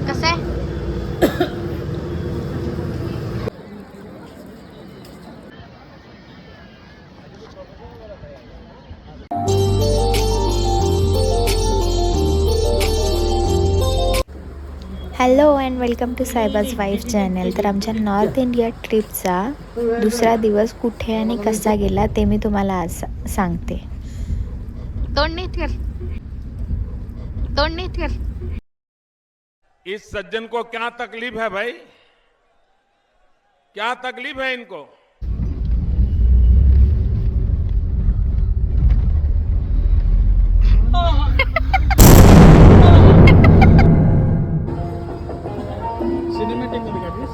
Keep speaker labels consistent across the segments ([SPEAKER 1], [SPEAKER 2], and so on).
[SPEAKER 1] कसं आहे? Hello and welcome to सायबाज वाईफ चॅनल. तर आमच्या नॉर्थ इंडिया ट्रिपचा दुसरा दिवस कुठे आणि कसा गेला ते मी तुम्हाला आज सांगते.
[SPEAKER 2] इस सज्जन को क्या तकलीफ है भाई? क्या तकलीफ है इनको?
[SPEAKER 3] सिनेमॅटिक मध्ये काढलीस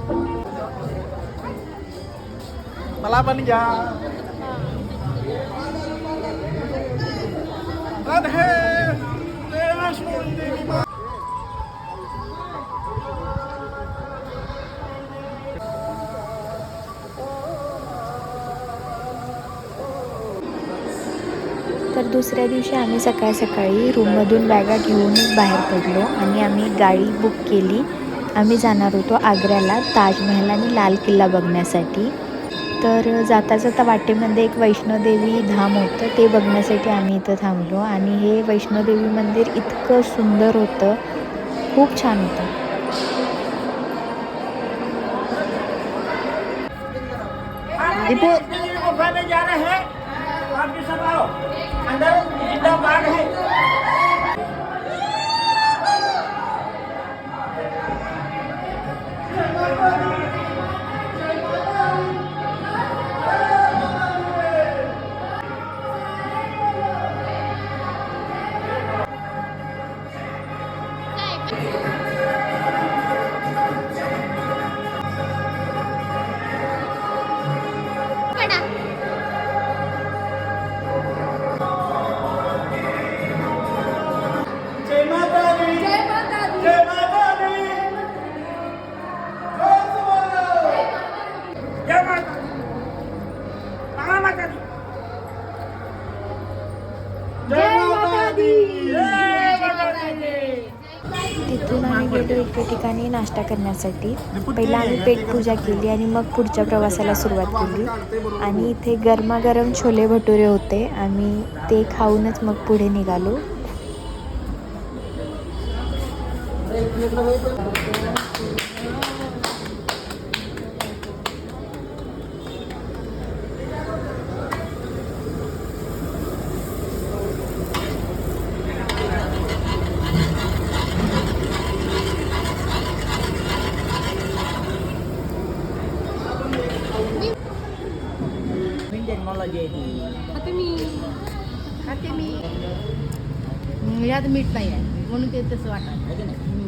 [SPEAKER 3] मला पण घ्या.
[SPEAKER 1] तर दुसऱ्या दिवशी आम्ही सकाळी सकाळी रूममधून बॅगा घेऊनच बाहेर पडलो आणि आम्ही गाडी बुक केली. आम्ही जाणार होतो आग्र्याला ताजमहल आणि लाल किल्ला बघण्यासाठी. तर जाता जाता वाटेमध्ये एक वैष्णोदेवी धाम होतं, ते बघण्यासाठी आम्ही इथं थांबलो. आणि हे वैष्णोदेवी मंदिर इतकं सुंदर होतं, खूप छान होतं. तिथून आम्ही गेलो एके ठिकाणी नाश्ता करण्यासाठी. पहिला आम्ही पेटपूजा केली आणि मग पुढच्या प्रवासाला सुरुवात केली. आणि इथे गरमागरम छोले भटुरे होते, आम्ही ते खाऊनच मग पुढे निघालो.
[SPEAKER 4] यात मीठ नाही आहे म्हणून ते तसं वाटतं.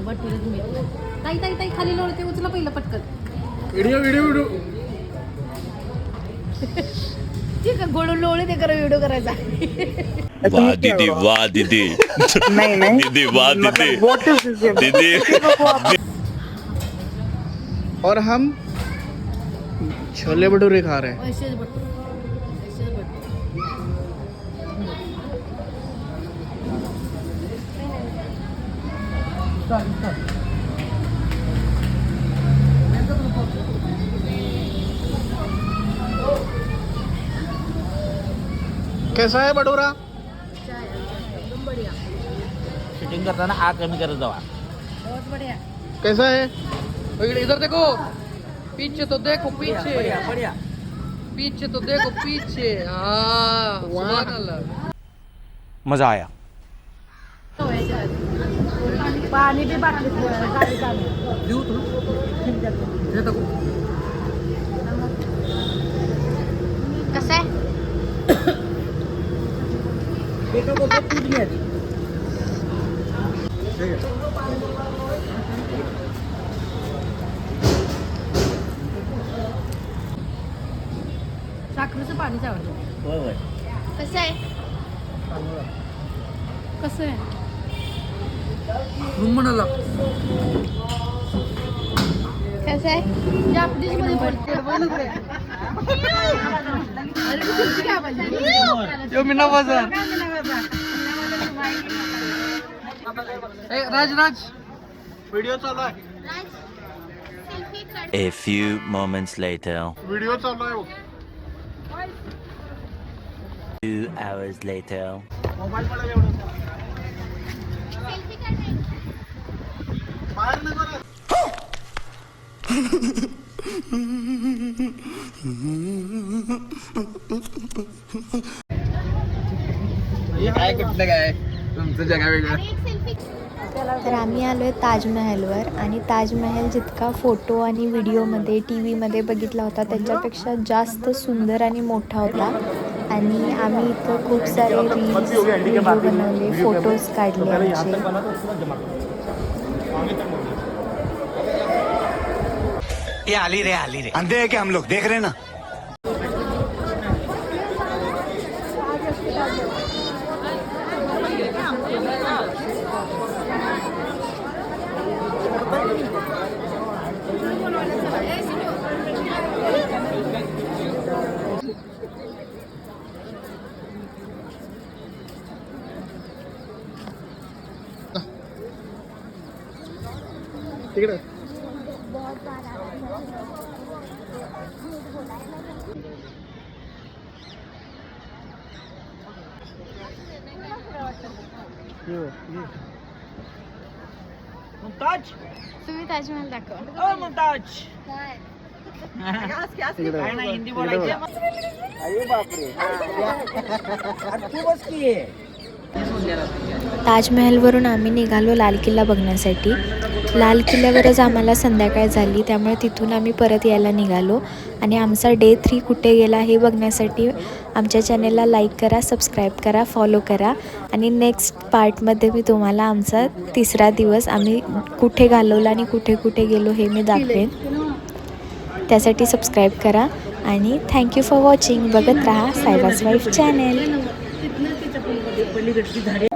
[SPEAKER 4] भटुरेच मीठ नाही. ताई ताई ताई खाली लोळ ते उचला पहिलं पटकन.
[SPEAKER 3] व्हिडिओ
[SPEAKER 4] ठीक आहे, गोड लोळे ते करा व्हिडिओ करायचा.
[SPEAKER 5] वाह दीदी, वाह दीदी.
[SPEAKER 3] नहीं
[SPEAKER 5] दीदी, वाह दीदी.
[SPEAKER 3] व्हाट इज दिस
[SPEAKER 5] दीदी.
[SPEAKER 3] और हम छोले भटूरे खा रहे हैं.
[SPEAKER 4] ऐसेच भटुरे.
[SPEAKER 3] कैसा है भटूरा?
[SPEAKER 6] शूटिंग करताना आग कमी करत जावा.
[SPEAKER 4] बहुत बढ़िया.
[SPEAKER 3] कैसा है?
[SPEAKER 7] इधर देखो, पीछे तो देखो, पीछे
[SPEAKER 6] बढ़िया.
[SPEAKER 7] पीछे तो देखो, पीछे. हाँ, सुभान अल्लाह.
[SPEAKER 6] मजा आया.
[SPEAKER 4] पाणी बी बाटलीत गाडी चालू.
[SPEAKER 7] देऊ तुला हे दाखव.
[SPEAKER 1] कसं आहे?
[SPEAKER 4] साखरेचं पाणीच आवडतं.
[SPEAKER 6] होय होय.
[SPEAKER 1] कसं आहे?
[SPEAKER 4] कसं आहे?
[SPEAKER 7] रूम म्हणाला
[SPEAKER 1] कसं आहे?
[SPEAKER 4] जापनीज मध्ये
[SPEAKER 7] यो मीना बाजार. ए राज राज
[SPEAKER 3] व्हिडिओ चालू आहे.
[SPEAKER 5] A few moments later.
[SPEAKER 3] Video चालू आहे.
[SPEAKER 5] 2 hours later.
[SPEAKER 3] मोबाईल मध्ये एवढं बाहेर नको रे. काय कुठलं काय तुमचं जगा वेगळं.
[SPEAKER 1] तर आम्ही आलो आहे ताजमहलवर आणि ताजमहल जितका फोटो आणि व्हिडिओमध्ये टी व्हीमध्ये बघितला होता त्याच्यापेक्षा जास्त सुंदर आणि मोठा होता. आणि आम्ही इथं खूप सारे रील्स व्हिडिओ बनवले, फोटोज काढले आमचे.
[SPEAKER 8] ये आली रे अंधे हैं क्या हम लोग देख रहे हैं ना.
[SPEAKER 3] तिकडे
[SPEAKER 6] मुमताज
[SPEAKER 4] तुम्ही ताजमहल दाखवा.
[SPEAKER 6] ओ मुमताज काय नाही हिंदी बोलायचं. अरे बापरे तू बस की.
[SPEAKER 1] ताजमहलवरून आम्ही निघालो लाल किल्ला बघण्यासाठी. लाल किल्ल्यावरच आम्हाला संध्याकाळ झाली त्यामुळे तिथून आम्ही परत यायला निघालो. आणि आमचा डे 3 कुठे गेला हे बघण्यासाठी आमच्या चॅनेलला लाईक करा, सबस्क्राईब करा, फॉलो करा. आणि नेक्स्ट पार्टमध्ये मी तुम्हाला आमचा 3रा दिवस आम्ही कुठे घालवला आणि कुठे कुठे गेलो हे मी दाखवेन. त्यासाठी सबस्क्राईब करा आणि थँक्यू फॉर वॉचिंग. बघत राहा सायबाज वाईफ चॅनेल.
[SPEAKER 4] तिथनं त्याच्या पलीकडे